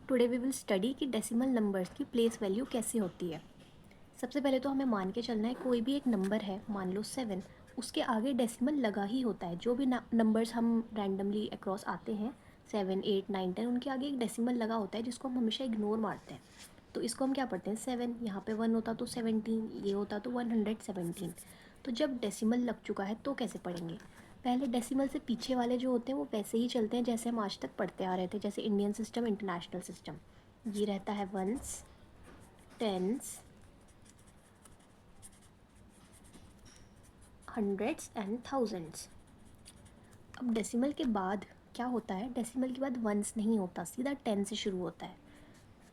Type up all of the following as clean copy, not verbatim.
Today we will study कि decimal numbers की place value कैसे होती है। सबसे पहले तो हमें मान के चलना है कोई भी एक नंबर है, मान लो 7, उसके आगे डेसिमल लगा ही होता है। जो भी नंबर्स हम रैंडमली अक्रॉस आते हैं 7, 8, 9, 10, उनके आगे एक डेसिमल लगा होता है जिसको हम हमेशा इग्नोर मारते हैं। तो इसको हम क्या पढ़ते हैं 7, यहाँ पे 1 होता तो 17, ये होता तो 117। तो जब डेसिमल लग चुका है तो कैसे पढ़ेंगे? पहले डेसिमल से पीछे वाले जो होते हैं वो वैसे ही चलते हैं जैसे हम आज तक पढ़ते आ रहे थे, जैसे इंडियन सिस्टम, इंटरनेशनल सिस्टम। ये रहता है ones, tens, hundreds and thousands. अब डेसिमल के बाद क्या होता है? डेसिमल के बाद वंस नहीं होता, सीधा टेन से शुरू होता है।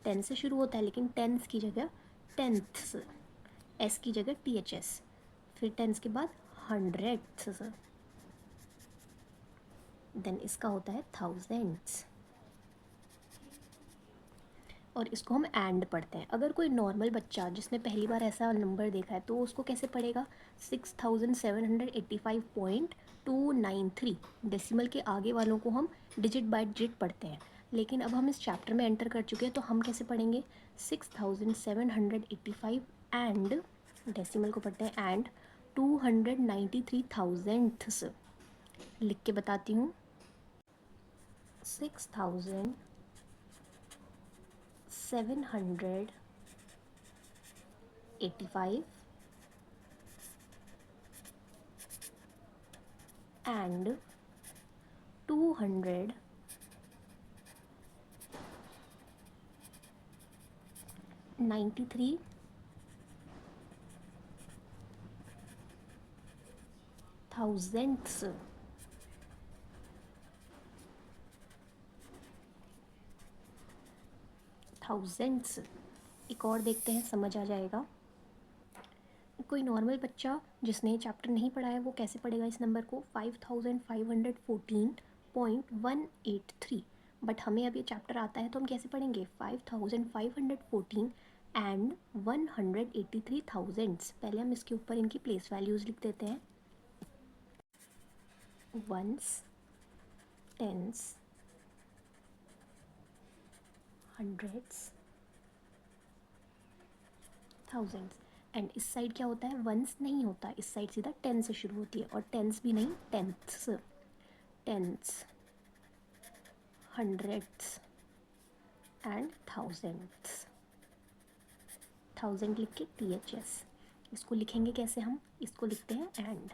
टेन से शुरू होता है, लेकिन टेंस की जगह टेंथ्स, एस की जगह टी एच एस। फिर टेंस के बाद हंड्रेड्स, देन इसका होता है थाउजेंड्स। और इसको हम एंड पढ़ते हैं। अगर कोई नॉर्मल बच्चा जिसने पहली बार ऐसा नंबर देखा है तो उसको कैसे पढ़ेगा? 6785.293। डेसिमल के आगे वालों को हम डिजिट बाय डिजिट पढ़ते हैं। लेकिन अब हम इस चैप्टर में एंटर कर चुके हैं तो हम कैसे पढ़ेंगे? 6785 एंड, डेसिमल को पढ़ते हैं एंड 293,000th। लिख के बताती हूँ, 6785 and 293 थाउजेंड्स। थाउजेंड्स। एक और देखते हैं, समझ आ जाएगा। कोई नॉर्मल बच्चा जिसने चैप्टर नहीं पढ़ा है वो कैसे पढ़ेगा इस नंबर को? 5514.183। बट हमें अब ये चैप्टर आता है तो हम कैसे पढ़ेंगे? 5514 एंड 183,000। पहले हम इसके ऊपर इनकी प्लेस वैल्यूज़ लिख देते हैं। Ones, tens, hundreds, thousands. And इस साइड क्या होता है? वंस नहीं होता, इस साइड सीधा टेन से शुरू होती है। और टेंस भी नहीं, tenths. Tens, hundreds and thousands. Thousand लिख के टी एच एस। इसको लिखेंगे कैसे हम? इसको लिखते हैं एंड।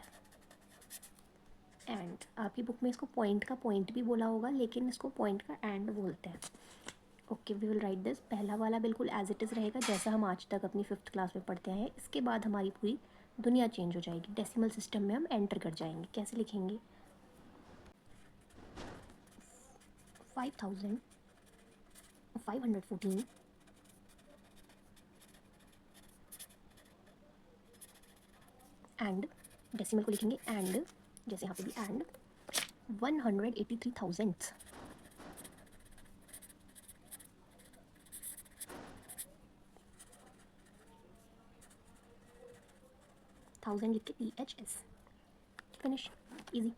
एंड आपकी बुक में इसको पॉइंट का पॉइंट भी बोला होगा, लेकिन इसको पॉइंट का एंड बोलते हैं। Okay, we will write this. पहला वाला बिल्कुल एज इट इज़ रहेगा जैसा हम आज तक अपनी 5th क्लास में पढ़ते हैं। इसके बाद हमारी पूरी दुनिया चेंज हो जाएगी, डेसिमल सिस्टम में हम एंटर कर जाएंगे। कैसे लिखेंगे? 5514 एंड, डेसिमल को लिखेंगे एंड, जैसे यहाँ पे भी एंड 183,000। थाउजेंड लिख के T H S. Finish, easy.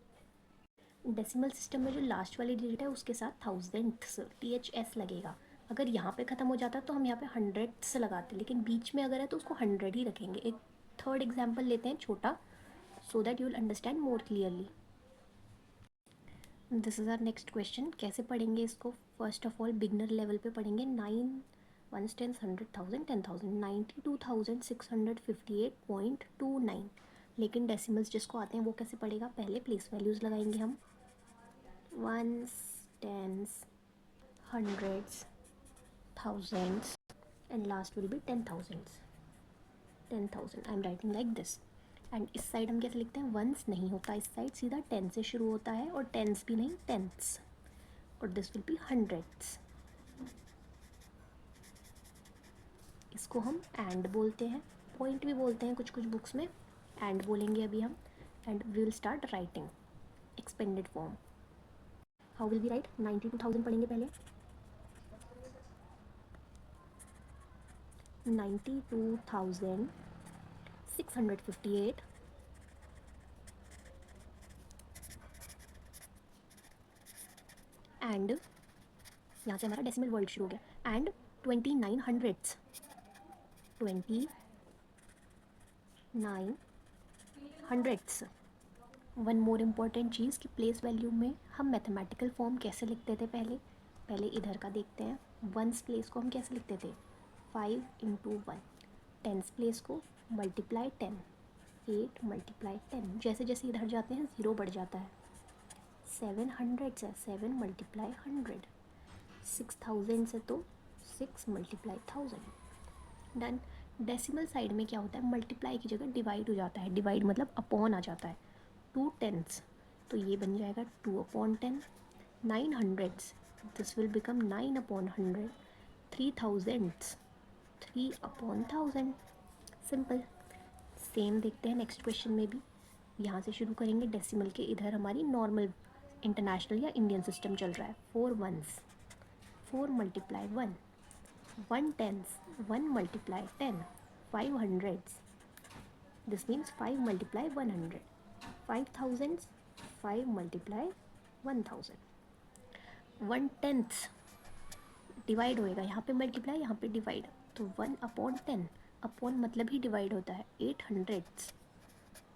Decimal system में जो लास्ट वाली डिजिट है उसके साथ थाउजेंड्स, टी एच एस लगेगा। अगर यहाँ पे ख़त्म हो जाता तो हम यहाँ पे हंड्रेड्स लगाते, लेकिन बीच में अगर है तो उसको 100 ही रखेंगे। एक थर्ड एग्जाम्पल लेते हैं छोटा, so that you will understand more clearly. This is our next question. कैसे पढ़ेंगे इसको? First of all beginner level पे पढ़ेंगे। 9 1 10 100,000 10,000 92,658.29। लेकिन डेसिमल्स जिसको आते हैं वो कैसे पढ़ेगा? पहले प्लेस वैल्यूज़ लगाएंगे हम, ones, tens, hundreds, thousands and last will be 10,000। 10,000 I am writing like this. And इस साइड हम कैसे लिखते हैं? वंस नहीं होता, इस साइड सीधा 10 से शुरू होता है, और टेंस भी नहीं, टेंथ्स। और दिस विल बी हंड्रेड्स। इसको हम एंड बोलते हैं, पॉइंट भी बोलते हैं कुछ कुछ बुक्स में। एंड बोलेंगे अभी हम, and we will start writing expanded form. How will be write? 92,000 पढ़ेंगे पहले। 92,658 and यहाँ से हमारा डेसिमल वर्ड शुरू हो गया. And 29 hundreds, 29 hundreds. One more important चीज़ कि प्लेस वैल्यू में हम मैथमेटिकल फॉर्म कैसे लिखते थे पहले इधर का देखते हैं. वंस प्लेस को हम कैसे लिखते थे, 5 × 1. टेंस प्लेस को मल्टीप्लाई 10, 8 × 10. जैसे जैसे इधर जाते हैं ज़ीरो बढ़ जाता है. 7 हंड्रेड्स है, 7 × 100. 6000 से तो 6 × 1000. डन. डेसिमल साइड में क्या होता है, मल्टीप्लाई की जगह डिवाइड हो जाता है. डिवाइड मतलब अपॉन आ जाता है. 2 टेंस, तो ये बन जाएगा 2/10. 9 hundreds, this will become 9/100. 3000, 3/1000. Simple. Same देखते हैं नेक्स्ट क्वेश्चन में भी. यहाँ से शुरू करेंगे डेसिमल के. इधर हमारी नॉर्मल इंटरनेशनल या इंडियन सिस्टम चल रहा है. 4 ones, 4 × 1. 1 tens, 1 × 10. 5 hundreds, this means 5 × 100. 5000, 5 × 1000. 1 tenth divide होएगा, यहाँ पे मल्टीप्लाई, यहाँ पे डिवाइड, तो 1/10. अपॉन मतलब ही डिवाइड होता है. 8 हंड्रेड्स,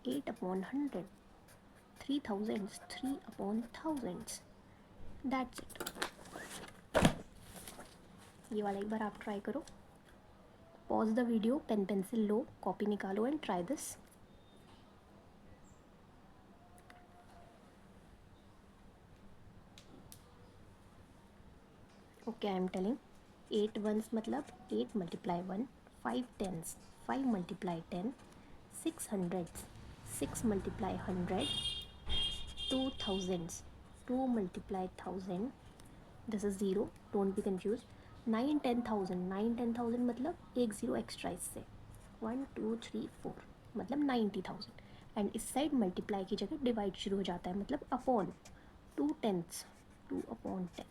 8/100. 3000, 3/1000. That's it. ये वाला एक बार आप ट्राई करो. Pause the video, pen pencil लो, कॉपी निकालो and try this. Okay, I am telling. 8 once मतलब 8 × 1. 5 tens, 5 × 10. 6 hundreds, 6 × 100. 2 thousands, 2 × 1000. This is zero, don't be confuse. 9 10,000, 9 10,000 मतलब एक ज़ीरो एक्स्ट्रा इससे. 1 2 3 4 मतलब 90,000. एंड इस साइड मल्टीप्लाई की जगह डिवाइड शुरू हो जाता है, मतलब upon. 2 tenths, 2/10.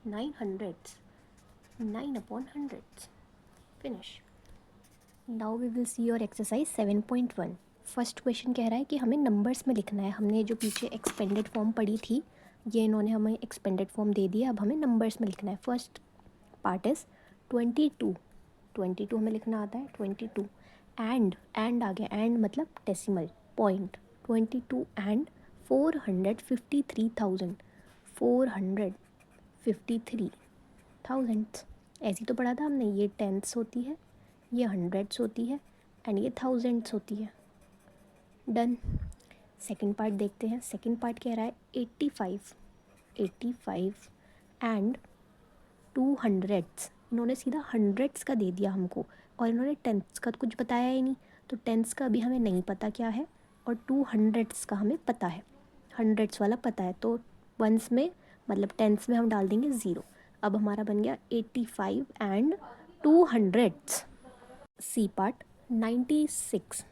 9 hundreds, 9/100. Finish. Now we will see your exercise 7.1. First question कह रहा है कि हमें नंबर्स में लिखना है. हमने जो पीछे एक्सपेंडेड फॉर्म पढ़ी थी, ये इन्होंने हमें एक्सपेंडेड फॉर्म दे दिया. अब हमें नंबर्स में लिखना है. First part is 22. 22 हमें लिखना आता है. 22 एंड आ गया. एंड मतलब डेसिमल पॉइंट. 22 एंड 453,000. 453,000. ऐसी तो पढ़ा था हमने. ये टेंथ्स होती है, ये हंड्रेड्स होती है एंड ये थाउजेंड्स होती है. डन. सेकंड पार्ट देखते हैं. सेकंड पार्ट कह रहा है 85 एंड 200. इन्होंने सीधा हंड्रेड्स का दे दिया हमको और इन्होंने टेंथ्स का कुछ बताया ही नहीं. तो टेंथ्स का अभी हमें नहीं पता क्या है और 200 का हमें पता है. हंड्रेड्स वाला पता है, तो वंस में मतलब टेंथ्स में हम डाल देंगे ज़ीरो. अब हमारा बन गया 85 एंड 200. सी पार्ट 96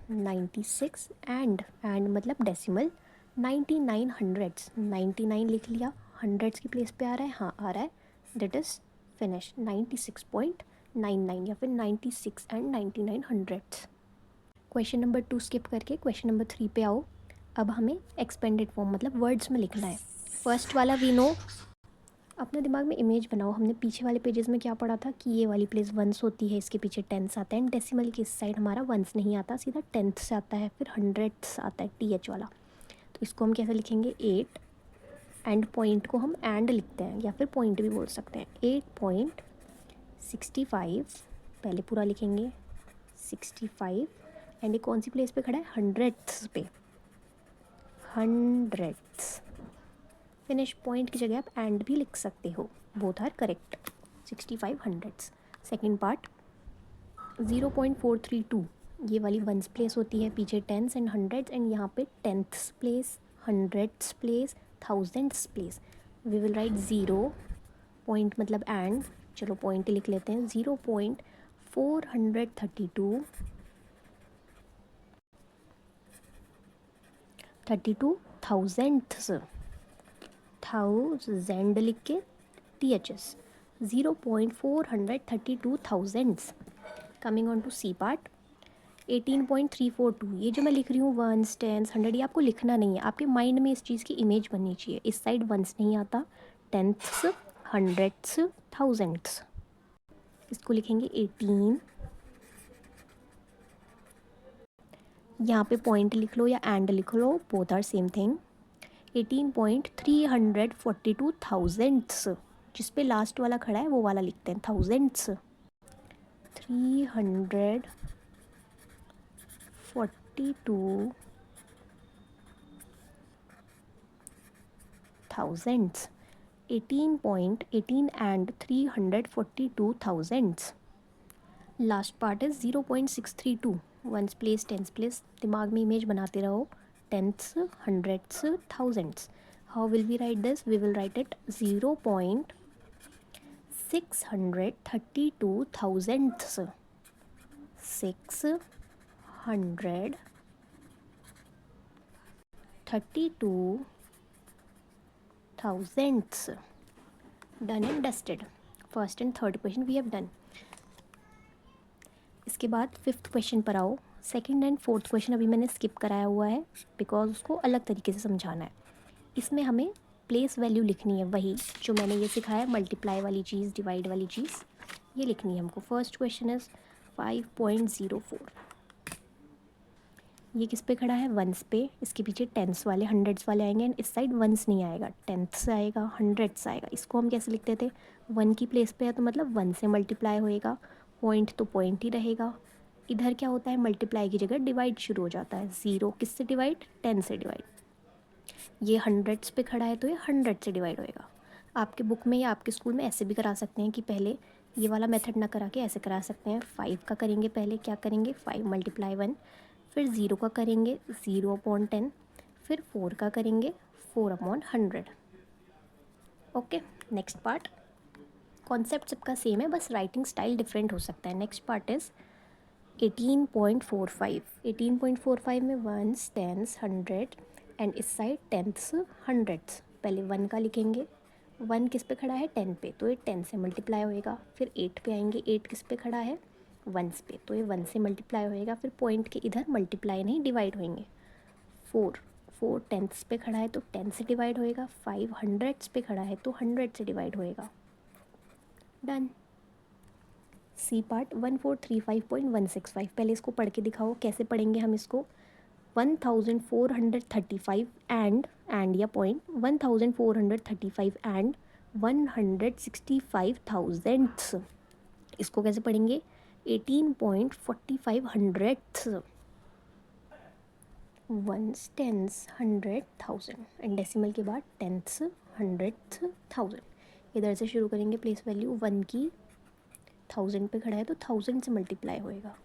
एंड मतलब डेसिमल 99 हंड्रेड्स. 99 लिख लिया, हंड्रेड्स की प्लेस पे आ रहा है. हाँ आ रहा है. That is finish. 96.99 या फिर 96 and 99 hundreds. Question number 2 skip करके क्वेश्चन नंबर 3 पे आओ. अब हमें एक्सपेंडेड फॉर्म मतलब वर्ड्स में लिखना है. फर्स्ट वाला वी नो. अपने दिमाग में इमेज बनाओ. हमने पीछे वाले पेजेस में क्या पढ़ा था कि ये वाली प्लेस वंस होती है, इसके पीछे टेंस आता है. एंड डेसिमल की इस साइड हमारा वंस नहीं आता, सीधा टेंथ से आता है, फिर हंड्रेड्स आता है TH वाला. तो इसको हम कैसे लिखेंगे, 8 एंड पॉइंट को हम एंड लिखते हैं या फिर पॉइंट भी बोल सकते हैं. 8.65 पहले पूरा लिखेंगे. 65 एंड ये कौन सी प्लेस पे खड़ा है, हंड्रेड्स पे. हंड्रेड्स. फिनिश. पॉइंट की जगह आप एंड भी लिख सकते हो. Both are correct. 65 hundreds. Second part 0.432. ये वाली वंस प्लेस होती है, पीछे टेंस एंड हंड्रेड्स एंड यहाँ पे tenths place, hundreds place, thousands place. We will write zero point मतलब एंड. चलो पॉइंट लिख लेते हैं. 0.432 थाउजेंड्स. थाउजेंड लिख के THS. 0.432 thousands. Coming on to C part 18.342. ये जो मैं लिख रही हूँ वंस टेंस हंड्रेड, ये आपको लिखना नहीं है, आपके माइंड में इस चीज़ की इमेज बननी चाहिए. इस साइड वंस नहीं आता, टेंथ्स, हंड्रेड्स, थाउजेंड्स। इसको लिखेंगे 18, यहाँ पे पॉइंट लिख लो या एंड लिख लो, both are same thing. 18.342 thousands, जिस पे लास्ट वाला खड़ा है वो वाला लिखते हैं thousands. 342 thousands, 18.18 and 342 thousands. Last part है 0.632, वंस प्लेस टेंस प्लेस, दिमाग में इमेज बनाते रहो, tenths, hundreds, thousands. How will we write this? We will write it 0.632 thousands, 632 thousands. Done and dusted. First and third question we have done. इसके बाद fifth question पर आओ। Second and fourth question अभी मैंने skip कराया हुआ है because उसको अलग तरीके से समझाना है। इसमें हमें प्लेस वैल्यू लिखनी है, वही जो मैंने ये सिखाया, मल्टीप्लाई वाली चीज़, डिवाइड वाली चीज़, ये लिखनी है हमको। First question is 5.04। ये किस पे खड़ा है? वंस पे। इसके पीछे टेंस वाले, हंड्रेड्स वाले आएंगे एंड इस साइड वंस नहीं आएगा, टेंथ्स आएगा, हंड्रेड्स आएगा। इसको हम कैसे लिखते थे? वन की प्लेस पे है तो मतलब वन से मल्टीप्लाई होएगा, पॉइंट तो पॉइंट ही रहेगा। इधर क्या होता है? मल्टीप्लाई की जगह डिवाइड शुरू हो जाता है। ज़ीरो किससे डिवाइड? 10 से डिवाइड। ये हंड्रेड्स पे खड़ा है तो ये 100 से डिवाइड होएगा। आपके बुक में या आपके स्कूल में ऐसे भी करा सकते हैं कि पहले ये वाला मेथड ना करा के ऐसे करा सकते हैं। 5 का करेंगे पहले, क्या करेंगे? 5 × 1, फिर 0 का करेंगे 0/10, फिर 4 का करेंगे 4/100। Okay, next part. कॉन्सेप्ट सबका सेम है, बस राइटिंग स्टाइल डिफरेंट हो सकता है। Next part is 18.45। 18.45 में वंस, टेंस, हंड्रेड एंड इस साइड टेंथ्स, हंड्रेड्स। पहले 1 का लिखेंगे, 1 किस पे खड़ा है? 10 पे, तो ये 10 से मल्टीप्लाई होएगा। फिर 8 पे आएंगे, 8 किस पे खड़ा है? वंस पे, तो ये 1 से मल्टीप्लाई होएगा। फिर पॉइंट के इधर मल्टीप्लाई नहीं डिवाइड होएंगे। 4 टेंथ्स पे खड़ा है तो 10 से डिवाइड होएगा। 5 हंड्रेड्स पे खड़ा है तो 100 से डिवाइड होएगा। डन। C part 1435.165। पहले इसको पढ़ के दिखाओ, कैसे पढ़ेंगे हम इसको? 1435 एंड या पॉइंट 1435 एंड 165 थाउजेंड्स। इसको कैसे पढ़ेंगे? 18.45 hundreds, ones, tens, hundred, thousand and decimal के बाद टेंथ्स, हंड्रेड्स, थाउजेंड। इधर से शुरू करेंगे प्लेस वैल्यू। 1 की 1000 पे खड़ा है तो 1000 से मल्टीप्लाई होएगा।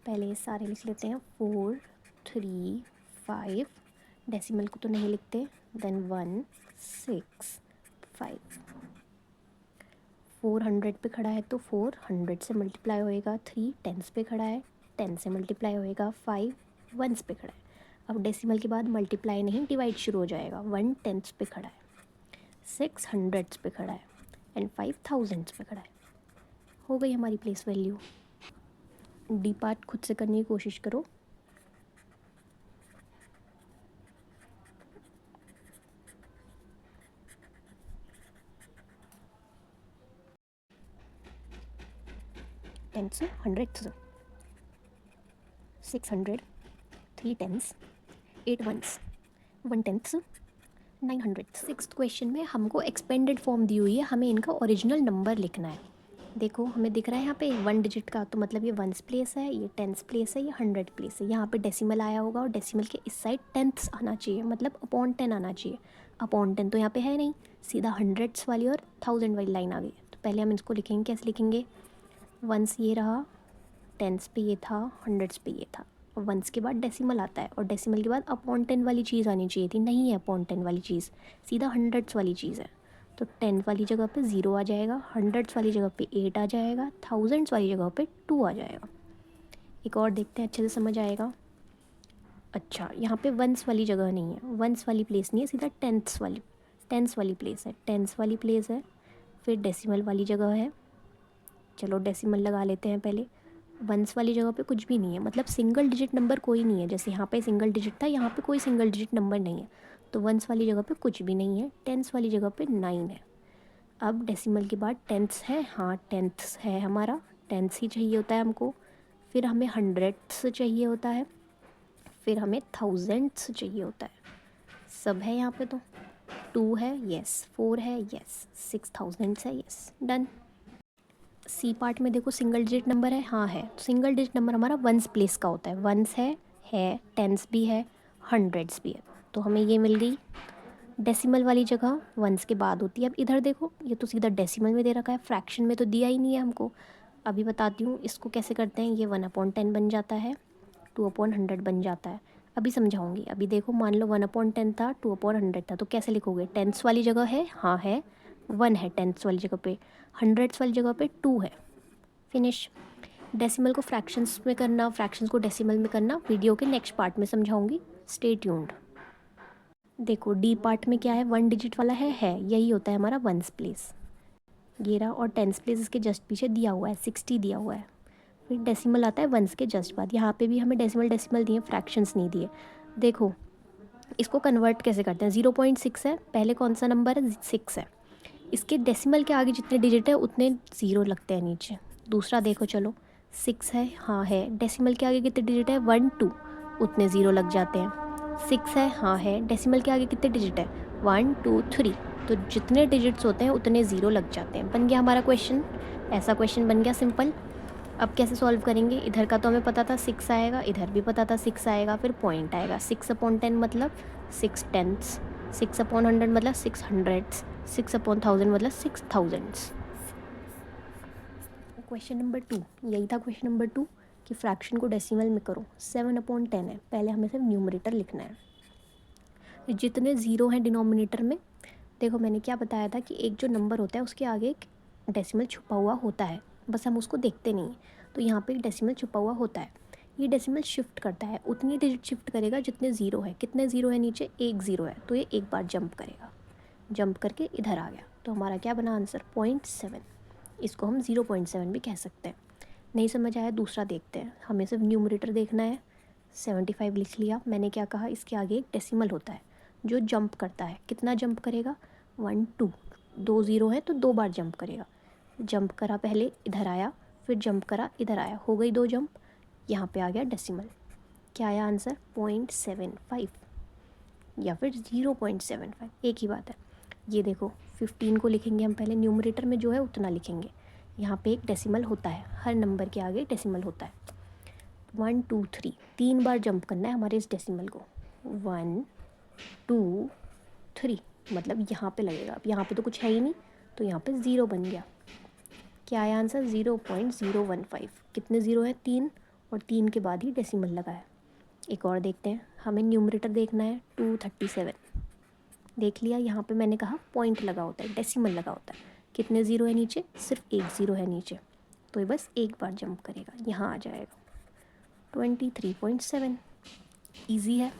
पहले ये सारे लिख लेते हैं, 4 3 5, डेसिमल को तो नहीं लिखते, देन 1 6 5। 400 पे खड़ा है तो 400 से मल्टीप्लाई होएगा। 3 टेंस पे खड़ा है, 10 से मल्टीप्लाई होएगा। 5 वंस पे खड़ा है। अब डेसिमल के बाद मल्टीप्लाई नहीं डिवाइड शुरू हो जाएगा। 1 टेंस पे खड़ा है, 6 हंड्रेड्स पे खड़ा है एंड 5 थाउजेंड्स पे खड़ा है। हो गई हमारी प्लेस वैल्यू। डी पार्ट खुद से करने की कोशिश करो। Tens, hundreds, 600, 3 tens, 8 ones, 1 tenths, 900। Sixth question में हमको एक्सपेंडेड फॉर्म दी हुई है, हमें इनका ओरिजिनल नंबर लिखना है। देखो हमें दिख रहा है यहाँ पे 1 डिजिट का, तो मतलब ये वंस प्लेस है, ये टेंस प्लेस है, ये 100 प्लेस है। यहाँ पे डेसिमल आया होगा और डेसिमल के इस साइड टेंथ्स आना चाहिए, मतलब अपॉन 10 आना चाहिए। अपॉन 10 तो यहाँ पे है नहीं, सीधा हंड्रेड्स वाली और 1000 वाली लाइन आ गई। तो पहले हम इसको लिखेंगे, कैसे लिखेंगे? वंस ये रहा, टेंस पे ये था, हंड्रेड्स पे ये था, और वंस के बाद डेसिमल आता है और डेसिमल के बाद अपॉन 10 वाली चीज़ आनी चाहिए थी, नहीं है अपॉन 10 वाली चीज़, सीधा हंड्रेड्स वाली चीज़ है। तो 10 वाली जगह पे 0 आ जाएगा, हंड्रेड्स वाली जगह पे 8 आ जाएगा, थाउजेंड्स वाली जगह पे 2 आ जाएगा। एक और देखते हैं, अच्छे से समझ आएगा। अच्छा, यहाँ पे वंस वाली जगह नहीं है, वंस वाली प्लेस नहीं है, सीधा टेंस वाली प्लेस है, टेंस वाली प्लेस है। फिर डेसिमल वाली जगह है, चलो डेसिमल लगा लेते हैं पहले। वंस वाली जगह पे कुछ भी नहीं है, मतलब सिंगल डिजिट नंबर कोई नहीं है। जैसे यहाँ पे सिंगल डिजिट था, यहाँ पे कोई सिंगल डिजिट नंबर नहीं है, तो वंस वाली जगह पे कुछ भी नहीं है। टेंस वाली जगह पे 9 है। अब डेसिमल के बाद टेंथ्स है, हाँ टेंथ्स है हमारा, टेंथ्स ही चाहिए होता है हमको। फिर हमें हंड्रेड्स चाहिए होता है, फिर हमें थाउजेंड्स चाहिए होता है। सब है यहाँ पे तो 2 है यस, 4 है यस, 6000 है यस, डन। सी पार्ट में देखो सिंगल डिजिट नंबर है, हाँ है। सिंगल डिजिट नंबर हमारा वंस प्लेस का होता है, वंस है टेंस भी है, हंड्रेड्स भी है, तो हमें ये मिल गई। डेसिमल वाली जगह वंस के बाद होती है। अब इधर देखो ये तो सीधा डेसिमल में दे रखा है, फ्रैक्शन में तो दिया ही नहीं है हमको। अभी बताती हूँ इसको कैसे करते हैं। ये 1/10 बन जाता है, 2/100 बन जाता है। अभी समझाऊंगी। अभी देखो मान लो 1/10 था, 2/100 था, तो कैसे लिखोगे। टेंस वाली जगह है, हाँ है, 1 है टेंस वाली जगह पे, हंड्रेड्स वाली जगह पे 2 है, फिनिश। डेसिमल को फ्रैक्शंस में करना, फ्रैक्शंस को डेसिमल में करना वीडियो के नेक्स्ट पार्ट में समझाऊंगी, स्टे ट्यून्ड। देखो डी पार्ट में क्या है, 1 डिजिट वाला है, यही होता है हमारा वंस प्लेस। गेरा और टेंस प्लेस इसके जस्ट पीछे दिया हुआ है, 60 दिया हुआ है। फिर डेसिमल आता है वंस के जस्ट बाद। यहाँ पे भी हमें डेसिमल दिए, फ्रैक्शंस नहीं दिए। देखो इसको कन्वर्ट कैसे करते हैं। 0.6 है, पहले कौन सा नंबर है, 6 है। इसके डेसिमल के आगे जितने डिजिट है उतने ज़ीरो लगते हैं नीचे। दूसरा देखो चलो, 6 है, हाँ है, डेसिमल के आगे कितने डिजिट है, 1 2, उतने ज़ीरो लग जाते हैं। 6 है, हाँ है, डेसिमल के आगे कितने डिजिट है, 1 2 3, तो जितने डिजिट्स होते हैं उतने ज़ीरो लग जाते हैं। बन गया हमारा क्वेश्चन, ऐसा क्वेश्चन बन गया सिंपल। अब कैसे सॉल्व करेंगे। इधर का तो हमें पता था 6 आएगा, इधर भी पता था 6 आएगा, फिर पॉइंट आएगा। 6/10 मतलब 6 टेंथ्स, 6/100 मतलब 6 हंड्रेड्स, 6/1000 मतलब 6000। क्वेश्चन नंबर 2 यही था। क्वेश्चन नंबर 2 कि फ्रैक्शन को डेसिमल में करो। 7/10 है, पहले हमें सिर्फ न्यूमरेटर लिखना है। जितने ज़ीरो हैं डिनोमिनेटर में, देखो मैंने क्या बताया था कि एक जो नंबर होता है उसके आगे एक डेसिमल छुपा हुआ होता है, बस हम उसको देखते नहीं हैं। तो यहाँ पे एक डेसिमल छुपा हुआ होता है। ये डेसिमल शिफ्ट करता है, उतनी डिजिट शिफ्ट करेगा जितने ज़ीरो है। कितने ज़ीरो है नीचे, एक ज़ीरो है, तो ये एक बार जंप करेगा, जंप करके इधर आ गया। तो हमारा क्या बना आंसर, 0.7। इसको हम 0.7 भी कह सकते हैं। नहीं समझ आया, दूसरा देखते हैं। हमें सिर्फ न्यूमरेटर देखना है। 75 लिख लिया। मैंने क्या कहा, इसके आगे एक डेसिमल होता है जो जंप करता है। कितना जंप करेगा, 1 2, 2 ज़ीरो है तो 2 बार जंप करेगा। जंप करा, पहले इधर आया, फिर जंप करा, इधर आया, हो गई 2 जंप। यहाँ पे आ गया डेसिमल। क्या आया आंसर, 0.75 या फिर 0.75, एक ही बात है। ये देखो 15 को लिखेंगे हम पहले, न्यूमरेटर में जो है उतना लिखेंगे। यहाँ पे एक डेसिमल होता है, हर नंबर के आगे डेसिमल होता है। 1 2 3, 3 बार जंप करना है हमारे इस डेसिमल को। 1 2 3 मतलब यहाँ पे लगेगा। अब यहाँ पे तो कुछ है ही नहीं, तो यहाँ पे 0 बन गया। क्या आया आंसर, 0.015। कितने ज़ीरो है, 3, और 3 के बाद ही डेसिमल लगा है। एक और देखते हैं, हमें न्यूमरेटर देखना है। 237 देख लिया। यहाँ पे मैंने कहा पॉइंट लगा होता है, डेसिमल लगा होता है। कितने ज़ीरो है नीचे, सिर्फ एक ज़ीरो है नीचे, तो ये बस एक बार जंप करेगा, यहाँ आ जाएगा। 23.7 ईजी है।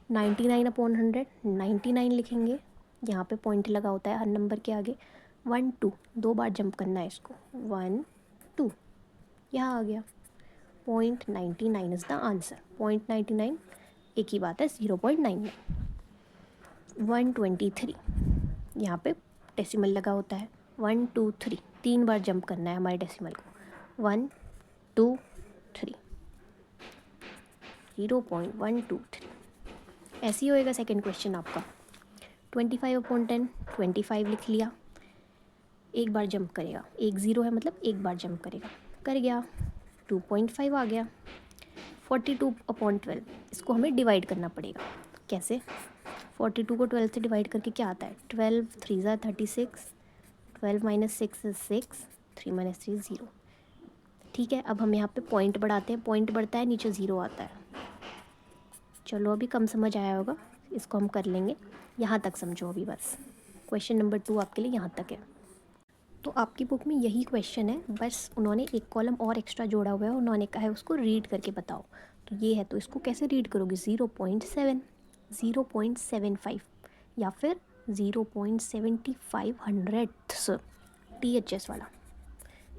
99/100, 99 लिखेंगे। यहाँ पे पॉइंट लगा होता है हर नंबर के आगे। 1 2, 2 बार जंप करना है इसको। 1 2, यहाँ आ गया। 0.99 इज़ द आंसर। 0.99 एक ही बात है, 0.99। 123 यहाँ पे डेसिमल लगा होता है। 1 2 3, 3 बार जंप करना है हमारे डेसिमल को। 1 2 3, 0.123। ऐसे ही होएगा सेकेंड क्वेश्चन आपका। 25/10, 25 लिख लिया। एक बार जंप करेगा, एक ज़ीरो है मतलब एक बार जंप करेगा, कर गया। 2.5 आ गया। 42/12, इसको हमें डिवाइड करना पड़ेगा। कैसे, 42 को 12 से डिवाइड करके क्या आता है, 12 3 ज़ा 36, 12 - 6 इज़ 6, 3 - 3 0। ठीक है, अब हम यहाँ पे पॉइंट बढ़ाते हैं। पॉइंट बढ़ता है, नीचे ज़ीरो आता है। चलो अभी कम समझ आया होगा, इसको हम कर लेंगे। यहाँ तक समझो अभी बस। क्वेश्चन नंबर 2 आपके लिए यहाँ तक है। तो आपकी बुक में यही क्वेश्चन है, बस उन्होंने एक कॉलम और एक्स्ट्रा जोड़ा हुआ है। उन्होंने कहा है उसको रीड करके बताओ। तो ये है, तो इसको कैसे रीड करोगे, 0.7, 0.75 या फिर 0.75 हंड्रेड्स, THS वाला।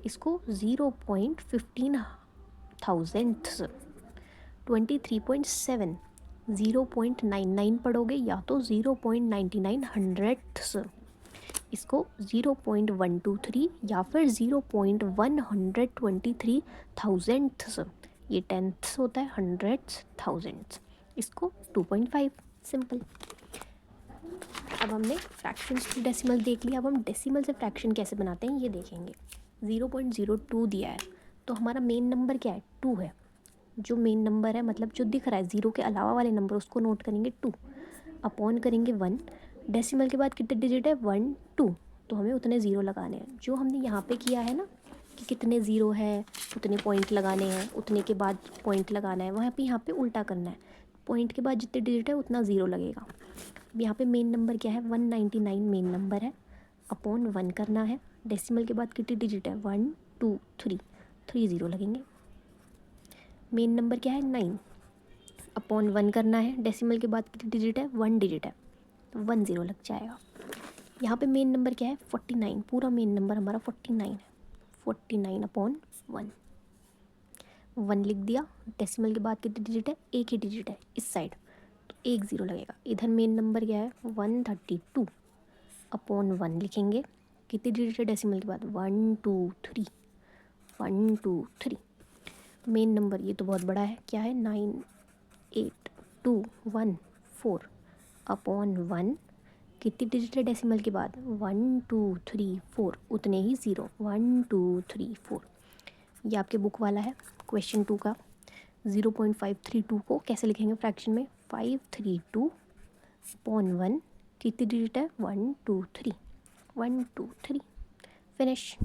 इसको 0.15 थाउजेंड्स। 23.7 0.99 पढ़ोगे या तो 0.99 हंड्रेड्स। इसको 0.123 या फिर 0.123 थाउजेंड्स, ये टेंथ्स होता है, हंड्रेड्स, थाउजेंड्स, इसको 2.5, सिंपल। अब हमने फ्रैक्शंस टू डेसिमल देख लिया, अब हम डेसिमल से फ्रैक्शन कैसे बनाते हैं ये देखेंगे। 0.02 दिया है तो हमारा मेन नंबर क्या है, 2 है। जो मेन नंबर है मतलब जो दिख रहा है ज़ीरो के अलावा वाले नंबर, उसको नोट करेंगे 2, अपॉन करेंगे 1। डेसिमल के बाद कितने डिजिट है, 1 2, तो हमें उतने ज़ीरो लगाने हैं। जो हमने यहाँ पे किया है ना कि कितने ज़ीरो है उतने पॉइंट लगाने हैं, उतने के बाद पॉइंट लगाना है, वहाँ पे यहाँ पे उल्टा करना है। पॉइंट के बाद जितने डिजिट है उतना ज़ीरो लगेगा। अब यहाँ पे मेन नंबर क्या है, 199 मेन नंबर है, अपॉन 1 करना है। डेसिमल के बाद कितनी डिजिट है, 1 2 3, 3 ज़ीरो लगेंगे। मेन नंबर क्या है, 9, अपॉन 1 करना है। डेसिमल के बाद कितनी डिजिट है, 1 डिजिट है, तो 1 ज़ीरो लग जाएगा। यहाँ पे मेन नंबर क्या है, 49, पूरा मेन नंबर हमारा 49 है। 49 अपॉन 1, 1 लिख दिया। डेसिमल के बाद कितनी डिजिट है, एक ही डिजिट है इस साइड, तो 1 ज़ीरो लगेगा। इधर मेन नंबर क्या है, 132 अपॉन 1 लिखेंगे। कितनी डिजिट है डेसिमल के बाद, 1 2 3, 1 2 3। मेन नंबर ये तो बहुत बड़ा है, क्या है, 98214 अपॉन 1। कितनी डिजिट है डेसिमल के बाद, 1 2 3 4, उतने ही ज़ीरो, 1 2 3 4। ये आपके बुक वाला है क्वेश्चन 2 का। 0.532 को कैसे लिखेंगे फ्रैक्शन में, 532 अपॉन 1, कितनी डिजिट है, 1 2 3, 1 2 3, फिनिश।